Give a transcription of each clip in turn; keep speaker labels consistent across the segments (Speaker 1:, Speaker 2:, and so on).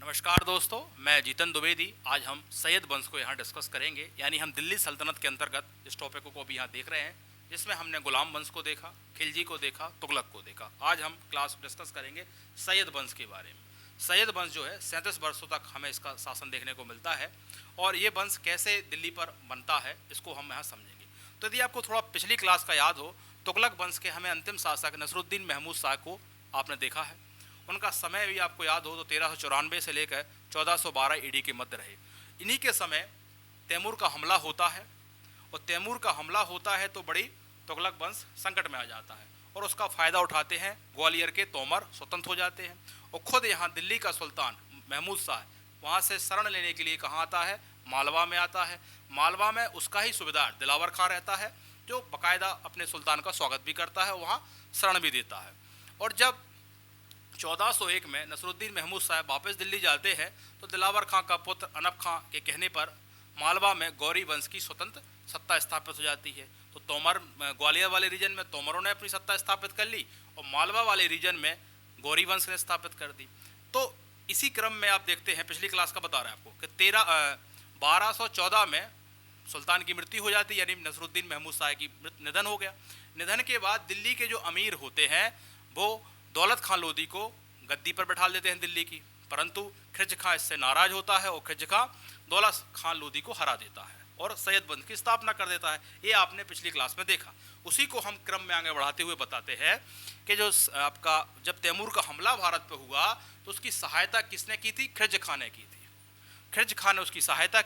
Speaker 1: नमस्कार दोस्तों, मैं जीतन द्विवेदी। आज हम सैयद वंश को यहाँ डिस्कस करेंगे, यानी हम दिल्ली सल्तनत के अंतर्गत इस टॉपिक को भी यहाँ देख रहे हैं, जिसमें हमने गुलाम वंश को देखा, खिलजी को देखा, तुगलक को देखा। आज हम क्लास डिस्कस करेंगे सैयद वंश के बारे में। सैयद वंश जो है 37 वर्षों तक हमें इसका शासन देखने को मिलता है, और ये वंश कैसे दिल्ली पर बनता है इसको हम यहाँ समझेंगे। तो यदि आपको थोड़ा पिछली क्लास का याद हो, तुगलक वंश के हमें अंतिम शासक नसरुद्दीन महमूद शाह को आपने देखा है। उनका समय भी आपको याद हो तो 1394 से लेकर 1412 ईडी के मध्य रहे। इन्हीं के समय तैमूर का हमला होता है, और तैमूर का हमला होता है तो बड़ी तुगलक वंश संकट में आ जाता है, और उसका फ़ायदा उठाते हैं ग्वालियर के तोमर, स्वतंत्र हो जाते हैं। और खुद यहाँ दिल्ली का सुल्तान महमूद शाह वहाँ से शरण लेने के लिए कहाँ आता है? मालवा में आता है। मालवा में उसका ही सूबेदार दिलावर खां रहता है, जो बाकायदा अपने सुल्तान का स्वागत भी करता है, वहाँ शरण भी देता है। और जब 1401 में नसरुद्दीन महमूद साहब वापस दिल्ली जाते हैं, तो दिलावर खां का पुत्र अनब खां के कहने पर मालवा में गौरी वंश की स्वतंत्र सत्ता स्थापित हो जाती है। तो तोमर ग्वालियर वाले रीजन में तोमरों ने अपनी सत्ता स्थापित कर ली, और मालवा वाले रीजन में गौरी वंश ने स्थापित कर दी। तो इसी क्रम में आप देखते हैं, पिछली क्लास का बता रहा है आपको कि 1214 में सुल्तान की मृत्यु हो जाती है, यानी नसरुद्दीन महमूद शाह की निधन हो गया। निधन के बाद दिल्ली के जो अमीर होते हैं वो दौलत खां लोधी को गद्दी पर बैठा देते हैं दिल्ली की, परंतु खिरज खां इससे नाराज होता है, और खिरज खां दौलत खां लोधी को हरा देता है और सैयद वंश की स्थापना कर देता है। ये आपने पिछली क्लास में देखा। उसी को हम क्रम में आगे बढ़ाते हुए बताते हैं कि जो आपका जब तैमूर का हमला भारत पर हुआ तो उसकी सहायता किसने की थी? खिरज खां ने की थी। खिरज खां ने उसकी सहायता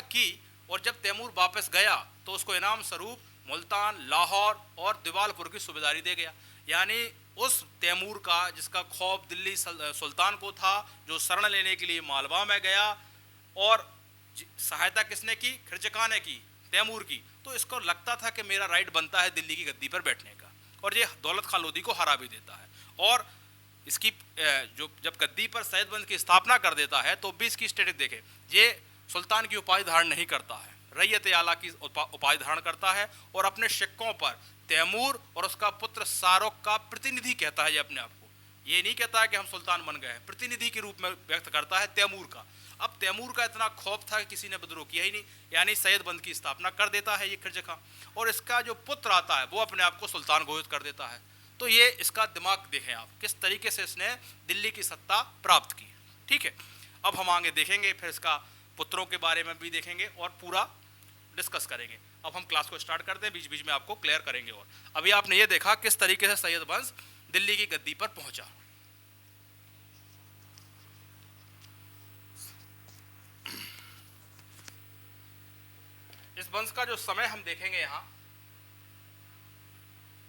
Speaker 1: की, और जब तैमूर वापस गया तो उसको इनाम स्वरूप मुल्तान, लाहौर और दिवालपुर की सूबेदारी दे गया। यानी उस तैमूर का जिसका खौफ दिल्ली सुल्तान को था, जो शरण लेने के लिए मालवा में गया, और सहायता किसने की? खिरज खां ने की, तैमूर की। तो इसको लगता था कि मेरा राइट बनता है दिल्ली की गद्दी पर बैठने का, और ये दौलत खां लोधी को हरा भी देता है। और इसकी जो जब गद्दी पर सैयद वंश की स्थापना कर देता है तो भी इसकी स्टेटस देखे, ये सुल्तान की उपाधि धारण नहीं करता है, रैयत आला की उपाधि धारण करता है, और अपने सिक्कों पर तैमूर और उसका पुत्र शाहरुख का प्रतिनिधि कहता है। ये अपने आप को ये नहीं कहता है कि हम सुल्तान बन गए हैं, प्रतिनिधि के रूप में व्यक्त करता है तैमूर का। अब तैमूर का इतना खौफ था कि किसी ने विद्रोह किया ही नहीं, यानी सैयद वंश की स्थापना कर देता है ये खिरज खां, और इसका जो पुत्र आता है वो अपने आप को सुल्तान घोषित कर देता है। तो ये इसका दिमाग देखें आप, किस तरीके से इसने दिल्ली की सत्ता प्राप्त की। ठीक है, अब हम आगे देखेंगे, फिर इसका पुत्रों के बारे में भी देखेंगे और पूरा डिस्कस करेंगे। अब हम क्लास को स्टार्ट करते हैं, बीच बीच में आपको क्लियर करेंगे। और अभी आपने ये देखा किस तरीके से सैयद वंश दिल्ली की गद्दी पर पहुंचा। इस वंश का जो समय हम देखेंगे यहाँ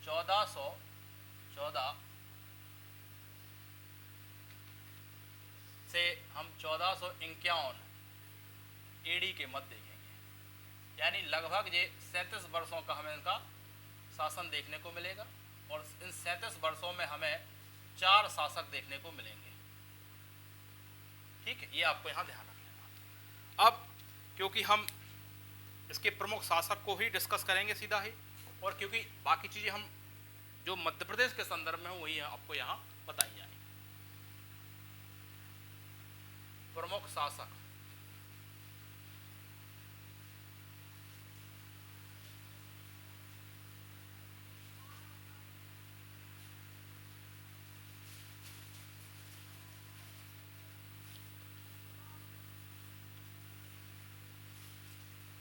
Speaker 1: 1414 से हम 1451 ईडी के मध्य देखेंगे, यानी लगभग ये 37 वर्षों का हमें इनका शासन देखने को मिलेगा, और इन 37 वर्षों में हमें 4 शासक देखने को मिलेंगे। ठीक है, ये आपको यहाँ ध्यान रखना। अब क्योंकि हम इसके प्रमुख शासक को ही डिस्कस करेंगे सीधा ही, और क्योंकि बाकी चीज़ें हम जो मध्य प्रदेश के संदर्भ में हो वही आपको यहाँ बताई जाएगी। प्रमुख शासक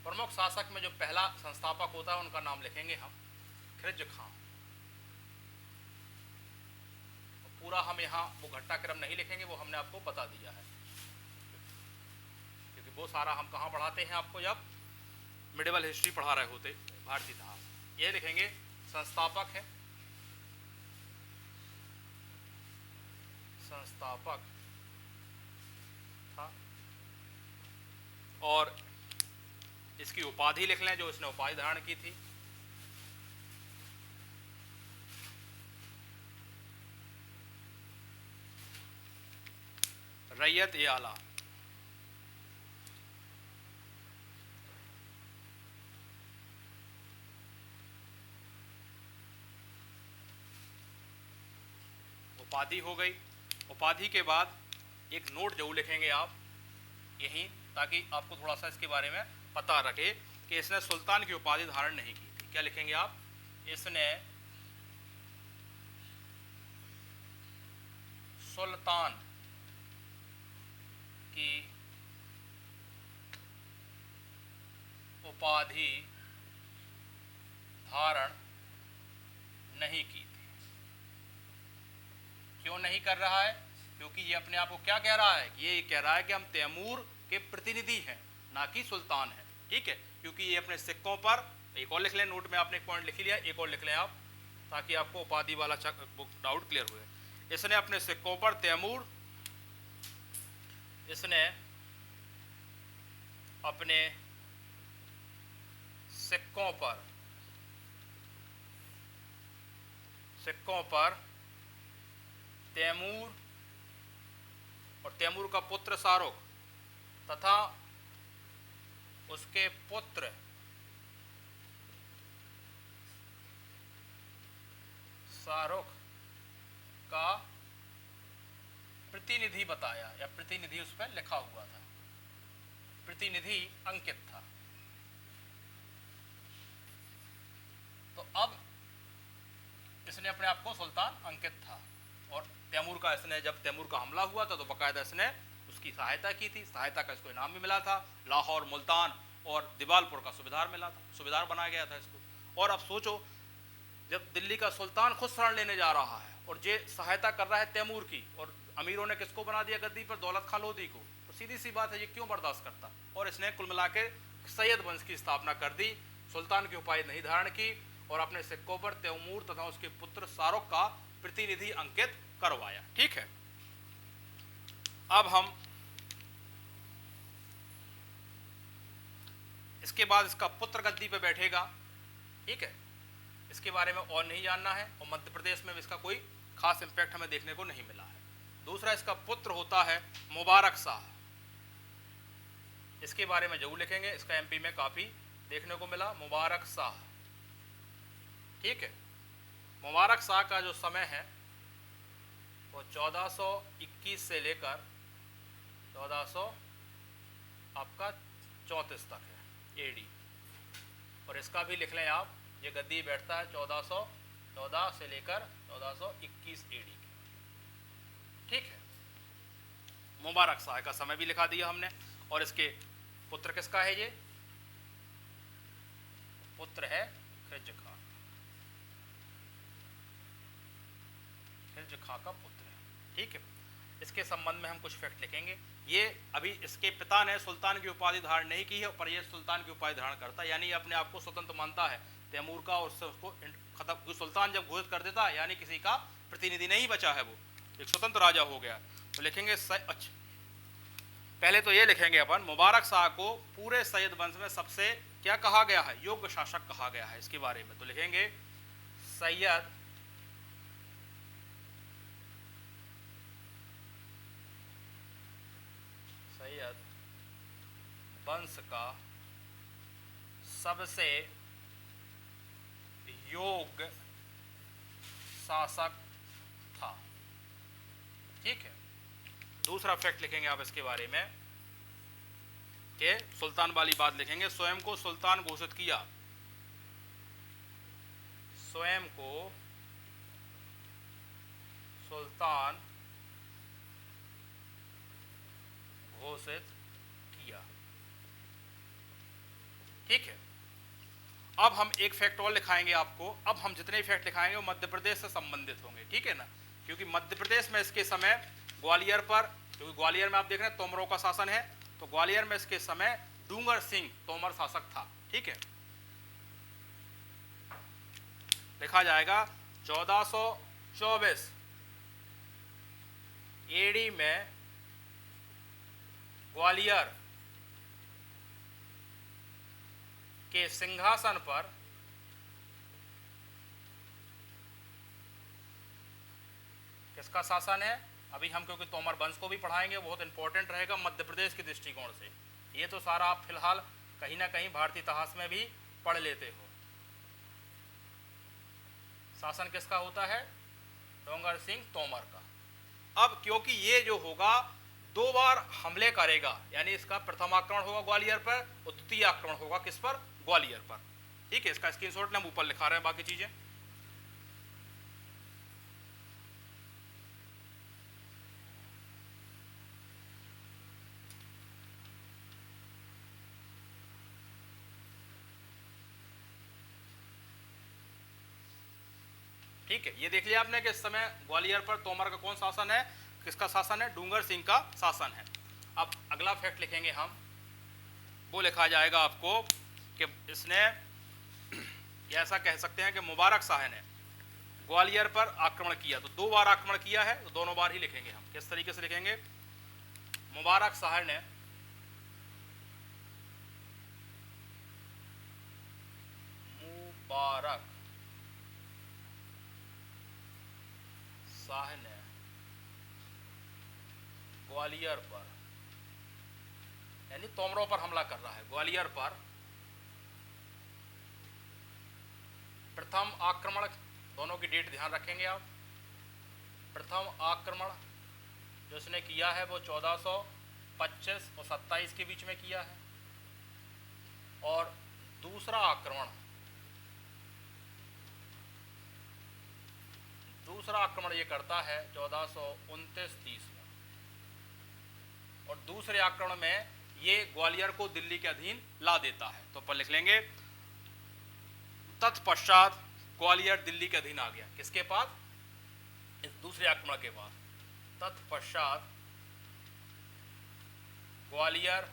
Speaker 1: प्रमुख शासक में जो पहला संस्थापक होता है उनका नाम लिखेंगे हम खिरज खां। पूरा हम यहाँ वो घटनाक्रम नहीं लिखेंगे, वो हमने आपको बता दिया है, क्योंकि वो सारा हम कहाँ पढ़ाते हैं आपको, जब मिडिवल हिस्ट्री पढ़ा रहे होते भारतीय इतिहास। ये लिखेंगे संस्थापक है, संस्थापक था, और इसकी उपाधि लिख लें जो इसने उपाधि धारण की थी। रैयत आला। उपाधि हो गई। उपाधि के बाद एक नोट जरूर लिखेंगे आप यहीं, ताकि आपको थोड़ा सा इसके बारे में पता रखे कि इसने सुल्तान की उपाधि धारण नहीं की थी। क्या लिखेंगे आप? इसने सुल्तान की उपाधि धारण नहीं की थी। क्यों नहीं कर रहा है? क्योंकि ये अपने आप को क्या कह रहा है? ये कह रहा है कि हम तैमूर के प्रतिनिधि हैं, ना कि सुल्तान हैं। ठीक है, क्योंकि ये अपने सिक्कों पर, एक और लिख लें, नोट में आपने एक पॉइंट लिख लिया, एक और लिख लें आप, ताकि आपको उपाधि वाला डाउट क्लियर हुए। इसने अपने सिक्कों पर तैमूर, इसने अपने सिक्कों पर तैमूर और तैमूर का पुत्र शाहरुख तथा उसके पुत्र शाहरुख का प्रतिनिधि बताया, या प्रतिनिधि उस पर लिखा हुआ था, प्रतिनिधि अंकित था। तो अब इसने अपने आप को सुल्तान अंकित था, और तैमूर का, इसने जब तैमूर का हमला हुआ था तो बाकायदा इसने उसकी सहायता की थी। सहायता का इसको इनाम भी मिला था, लाहौर, मुल्तान और दिवालपुर का सूबेदार मिला था, सूबेदार बनाया गया था इसको। और अब सोचो, जब दिल्ली का सुल्तान खुद शरण लेने जा रहा है और ये सहायता कर रहा है तैमूर की, और अमीरों ने किसको बना दिया गद्दी पर? दौलत खां लोधी को। तो सीधी सी बात है, ये क्यों बर्दाश्त करता? और इसने कुल मिला के सैयद वंश की स्थापना कर दी, सुल्तान की उपाधि नहीं धारण की, और अपने सिक्कों पर तैमूर तथा उसके पुत्र शाहरुख का प्रतिनिधि अंकित करवाया। ठीक है, अब हम इसके बाद इसका पुत्र गद्दी पे बैठेगा। ठीक है, इसके बारे में और नहीं जानना है, और मध्य प्रदेश में इसका कोई खास इंपैक्ट हमें देखने को नहीं मिला है। दूसरा, इसका पुत्र होता है मुबारक शाह। इसके बारे में जरूर लिखेंगे, इसका एमपी में काफी देखने को मिला, मुबारक शाह। ठीक है, मुबारक शाह का जो समय है वो 1421 से लेकर 1434 तक है एडी, और इसका भी लिख लें आप, ये गद्दी बैठता है 1414 से लेकर 1421 एडी। ठीक है, मुबारक शाह का समय भी लिखा दिया हमने। और इसके पुत्र किसका है? ये पुत्र है खिलजी खां, खिलजी खां का पुत्र है। ठीक है, इसके संबंध में हम कुछ फैक्ट लिखेंगे। ये अभी इसके पिता ने सुल्तान की उपाधि धारण नहीं की है, पर ये सुल्तान की उपाधि धारण करता है, यानी अपने आप को स्वतंत्र मानता है तैमूर का, और उसको खत्म, सुल्तान जब घोषित कर देता है यानी किसी का प्रतिनिधि नहीं बचा है, वो एक स्वतंत्र राजा हो गया। तो लिखेंगे अच्छा, पहले तो ये लिखेंगे अपन, मुबारक शाह को पूरे सैयद वंश में सबसे क्या कहा गया है? योग्य शासक कहा गया है। इसके बारे में तो लिखेंगे सैयद वंश का सबसे योग्य शासक था। ठीक है, दूसरा फैक्ट लिखेंगे आप इसके बारे में कि सुल्तान वाली बात लिखेंगे, स्वयं को सुल्तान घोषित किया, स्वयं को सुल्तान घोषित किया। ठीक है, अब हम एक फैक्ट और लिखाएंगे आपको। अब हम जितने फैक्ट लिखाएंगे वो मध्य प्रदेश से संबंधित होंगे। ठीक है ना, क्योंकि मध्य प्रदेश में इसके समय ग्वालियर पर, क्योंकि ग्वालियर में आप देख रहे हैं तोमरों का शासन है, तो ग्वालियर में इसके समय डूंगर सिंह तोमर शासक था। ठीक है, लिखा जाएगा 1424 एडी में ग्वालियर के सिंहासन पर किसका शासन है? अभी हम क्योंकि तोमर वंश को भी पढ़ाएंगे, बहुत इंपॉर्टेंट रहेगा मध्य प्रदेश के दृष्टिकोण से। ये तो सारा आप फिलहाल कहीं ना कहीं भारतीय इतिहास में भी पढ़ लेते हो। शासन किसका होता है? डोंगर सिंह तोमर का। अब क्योंकि ये जो होगा 2 बार हमले करेगा, यानी इसका प्रथम आक्रमण होगा ग्वालियर पर और द्वितीय आक्रमण होगा किस पर, ग्वालियर पर। ठीक है, इसका स्क्रीनशॉट हम ऊपर लिखा रहे हैं बाकी चीजें। ठीक है, ये देख लिया आपने कि इस समय ग्वालियर पर तोमर का कौन शासन है, किसका शासन है, डूंगर सिंह का शासन है। अब अगला फैक्ट लिखेंगे हम, वो लिखा जाएगा आपको कि इसने, ऐसा कह सकते हैं कि मुबारक शाह ने ग्वालियर पर आक्रमण किया, तो 2 बार आक्रमण किया है, तो दोनों बार ही लिखेंगे हम। किस तरीके से लिखेंगे, मुबारक शाह ने ग्वालियर पर, यानी तोमरों पर हमला कर रहा है, ग्वालियर पर प्रथम आक्रमण, दोनों की डेट ध्यान रखेंगे आप। प्रथम आक्रमण जो उसने किया है वो 1425 और 27 के बीच में किया है, और दूसरा आक्रमण ये करता है 1429-30 में, और दूसरे आक्रमण में ये ग्वालियर को दिल्ली के अधीन ला देता है। तो पर लिख लेंगे, तत्पश्चात ग्वालियर दिल्ली के अधीन आ गया, किसके पास, इस दूसरे आक्रमण के बाद। तत्पश्चात ग्वालियर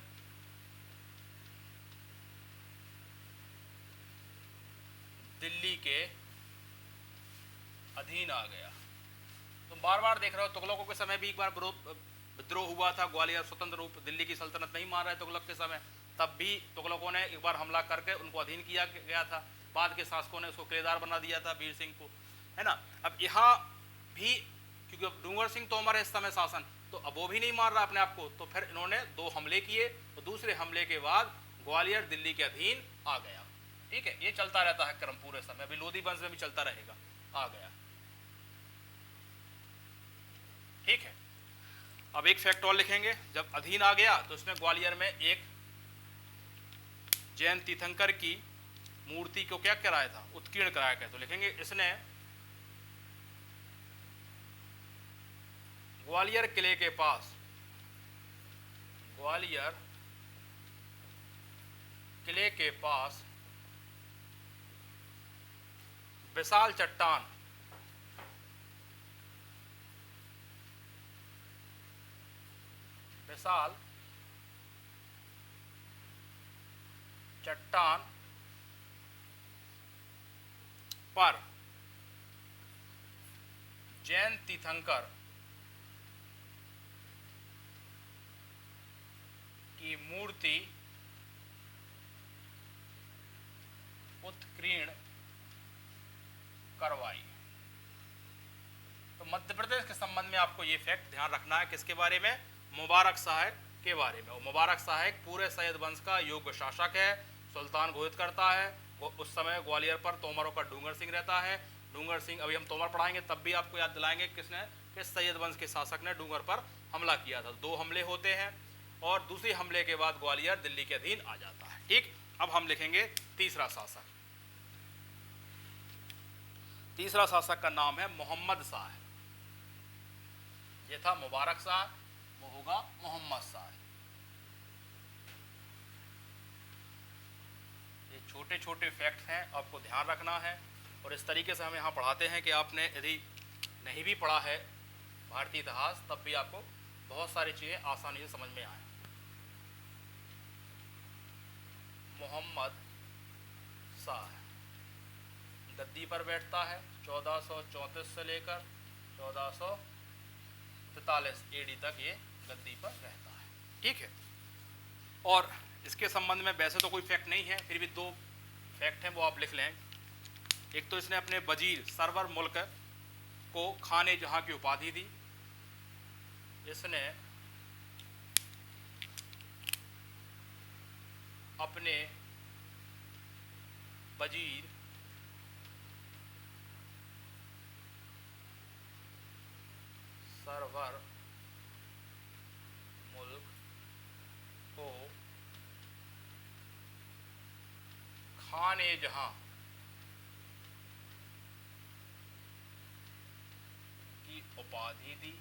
Speaker 1: दिल्ली के अधीन आ गया। तो बार बार देख रहे हो, तुगलकों के समय भी एक बार विद्रोह हुआ था, ग्वालियर स्वतंत्र रूप दिल्ली की सल्तनत नहीं मान रहे तुगलक के समय, तब भी तुगलकों ने एक बार हमला करके उनको अधीन किया गया था। बाद के शासकों ने उसको किलेदार बना दिया था, वीर सिंह को, है ना। अब यहाँ भी क्योंकि अब डूंगर सिंह तोमर है इस समय शासन, तो अब वो भी नहीं मार रहा अपने आप को, तो फिर इन्होंने 2 हमले किए, और दूसरे हमले के बाद ग्वालियर दिल्ली के अधीन आ गया। ठीक है, ये चलता रहता है क्रम पूरे समय, अभी लोधी वंश में भी चलता रहेगा, आ गया। ठीक है, अब एक फैक्ट और लिखेंगे, जब अधीन आ गया तो इसने ग्वालियर में एक जैन तीर्थंकर की मूर्ति को क्या कराया था, उत्कीर्ण कराया गया। तो लिखेंगे, इसने ग्वालियर किले के पास, ग्वालियर किले के पास विशाल चट्टान, विशाल चट्टान पर जैन तीर्थंकर की मूर्ति उत्कीर्ण करवाई। तो मध्य प्रदेश के संबंध में आपको ये फैक्ट ध्यान रखना है, किसके बारे में, मुबारक शाह के बारे में। और मुबारक शाह पूरे सैयद वंश का योग्य शासक है, सुल्तान घोषित करता है। उस समय ग्वालियर पर तोमरों का डूंगर सिंह रहता है। डूंगर सिंह, अभी हम तोमर पढ़ाएंगे तब भी आपको याद दिलाएंगे किसने, किस सैयद वंश के शासक ने डूंगर पर हमला किया था। 2 हमले होते हैं, और दूसरे हमले के बाद ग्वालियर दिल्ली के अधीन आ जाता है। ठीक, अब हम लिखेंगे तीसरा शासक। तीसरा शासक का नाम है मोहम्मद शाह। ये था मुबारक शाह, वो होगा मोहम्मद शाह। ये छोटे छोटे फैक्ट्स हैं, आपको ध्यान रखना है। और इस तरीके से हम यहाँ पढ़ाते हैं कि आपने यदि नहीं भी पढ़ा है भारतीय इतिहास, तब भी आपको बहुत सारी चीज़ें आसानी से समझ में आए। मोहम्मद शाह गद्दी पर बैठता है 1434 से लेकर 1443 AD तक ये गद्दी पर रहता है। ठीक है, और इसके संबंध में वैसे तो कोई फैक्ट नहीं है, फिर भी 2 फैक्ट हैं, वो आप लिख लें। एक तो इसने अपने वजीर सरवर मुल्क को खाने जहां की उपाधि दी। इसने अपने वजीर सरवर खाने जहां की उपाधि दी।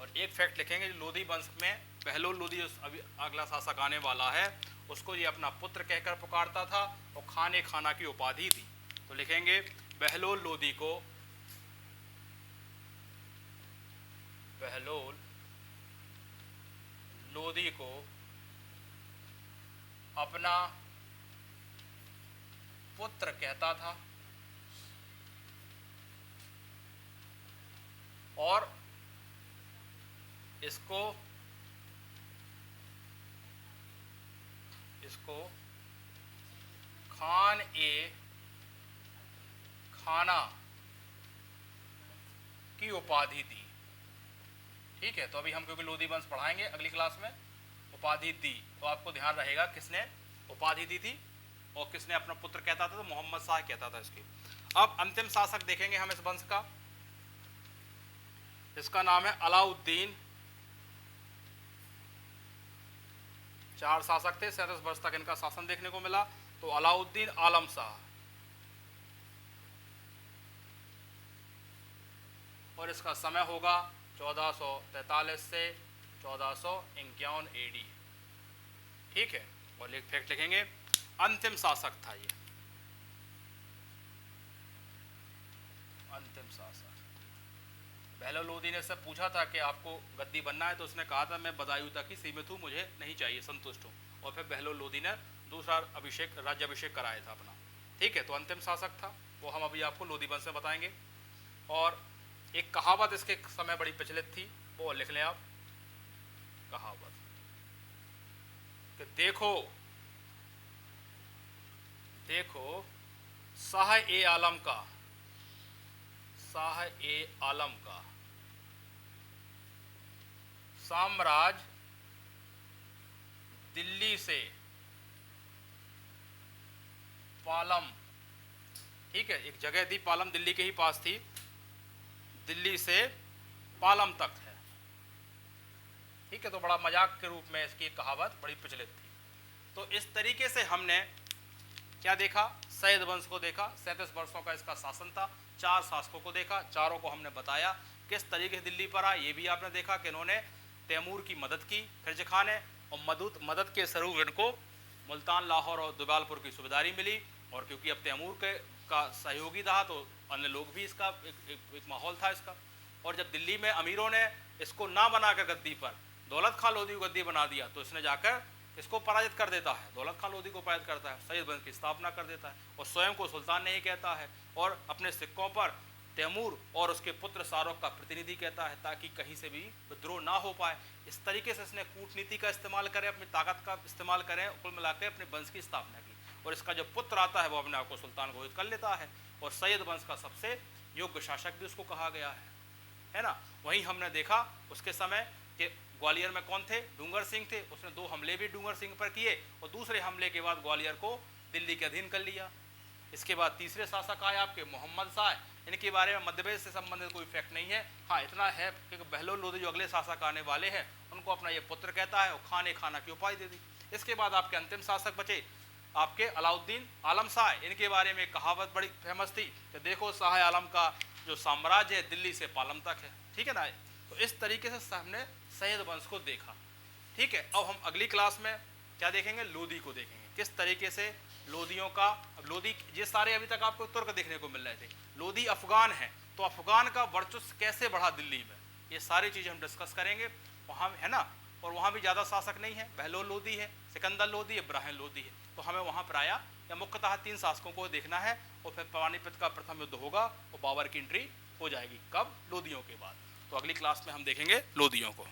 Speaker 1: और एक फैक्ट लिखेंगे, लोधी वंश में बहलोल लोधी अभी अगला शासक आने वाला है, उसको ये अपना पुत्र कहकर पुकारता था और खाने खाना की उपाधि दी। तो लिखेंगे बहलोल लोधी को, बहलोल लोधी को अपना पुत्र कहता था और इसको खान ए खाना की उपाधि दी। ठीक है, तो अभी हम क्योंकि लोधी वंश पढ़ाएंगे अगली क्लास में, उपाधि दी, तो आपको ध्यान रहेगा किसने उपाधि दी थी और किसने अपना पुत्र कहता था, तो मोहम्मद शाह कहता था इसकी। अब अंतिम शासक देखेंगे हम इस वंश का, इसका नाम है अलाउद्दीन। 4 शासक थे, 37 वर्ष तक इनका शासन देखने को मिला। तो अलाउद्दीन आलम शाह, और इसका समय होगा 1443 से 1451 AD। ठीक है, और एक फैक्ट लिखेंगे, अंतिम शासक था ये, अंतिम शासक। बहलोल लोधी ने सब पूछा था कि आपको गद्दी बनना है, तो उसने कहा था मैं बदायूं तक ही सीमित हूँ, मुझे नहीं चाहिए, संतुष्ट हूँ। और फिर बहलोल लोधी ने दूसरा अभिषेक, राज्याभिषेक कराया था अपना। ठीक है, तो अंतिम शासक था वो, हम अभी आपको लोधी वंश में बताएंगे। और एक कहावत इसके समय बड़ी प्रचलित थी, वो लिख लें आप, कहावत कि देखो देखो शाह ए आलम का, शाह ए आलम का साम्राज्य दिल्ली से पालम, ठीक है, एक जगह थी पालम, दिल्ली के ही पास थी, दिल्ली से पालम तक है। ठीक है, तो बड़ा मजाक के रूप में इसकी कहावत बड़ी प्रचलित थी। तो इस तरीके से हमने क्या देखा, सैयद वंश को देखा, 37 वर्षों का इसका शासन था, 4 शासकों को देखा, चारों को हमने बताया किस तरीके से दिल्ली पर आया। ये भी आपने देखा कि इन्होंने तैमूर की मदद की, खिलजी खान ने, और मदद के स्वरूप इनको मुल्तान, लाहौर और दुगालपुर की सुबेदारी मिली। और क्योंकि अब तैमूर का सहयोगी रहा तो अन्य लोग भी, इसका एक माहौल था इसका। और जब दिल्ली में अमीरों ने इसको ना बनाकर गद्दी पर दौलत खान लोधी को गद्दी बना दिया, तो इसने जाकर इसको पराजित कर देता है, दौलत खान लोधी को पराजित करता है, सैयद वंश की स्थापना कर देता है और स्वयं को सुल्तान नहीं कहता है, और अपने सिक्कों पर तैमूर और उसके पुत्र शाहरुख का प्रतिनिधि कहता है, ताकि कहीं से भी विद्रोह ना हो पाए। इस तरीके से इसने कूटनीति का इस्तेमाल करें, अपनी ताकत का इस्तेमाल करें, कुल मिलाकर अपने वंश की स्थापना की। और इसका जब पुत्र आता है वो अपने आप को सुल्तान घोषित कर लेता है, और सैयद वंश का सबसे योग्य शासक भी उसको कहा गया है ना। वहीं हमने देखा उसके समय कि ग्वालियर में कौन थे, डूंगर सिंह थे, उसने 2 हमले भी डूंगर सिंह पर किए, और दूसरे हमले के बाद ग्वालियर को दिल्ली के अधीन कर लिया। इसके बाद तीसरे शासक आए आपके मोहम्मद शाह, इनके बारे में मध्य प्रदेश से संबंधित कोई फैक्ट नहीं है। हाँ, इतना है कि बहलोल लोधी जो अगले शासक आने वाले हैं उनको अपना ये पुत्र कहता है और खाने खाना की उपाधि दे दी। इसके बाद आपके अंतिम शासक बचे आपके अलाउद्दीन आलम शाह। इनके बारे में कहावत बड़ी फेमस थी कि देखो शाह आलम का जो साम्राज्य है दिल्ली से पालम तक है। ठीक है ना। तो इस तरीके से हमने सैयद वंश को देखा। ठीक है, अब हम अगली क्लास में क्या देखेंगे, लोधी को देखेंगे, किस तरीके से लोधियों का। अब लोधी ये सारे अभी तक आपको तुर्क देखने को मिल रहे थे, लोधी अफगान है, तो अफगान का वर्चस्व कैसे बढ़ा दिल्ली में, ये सारी चीज़ें हम डिस्कस करेंगे वहाँ, है ना। और वहाँ भी ज़्यादा शासक नहीं है, बहलोल लोधी है, सिकंदर लोधी, इब्राहिम लोधी है, तो हमें वहाँ पर आया या मुख्यतः 3 शासकों को देखना है। और फिर पानीपत का प्रथम युद्ध होगा और बाबर की एंट्री हो जाएगी, कब, लोधियों के बाद। तो अगली क्लास में हम देखेंगे लोधियों को।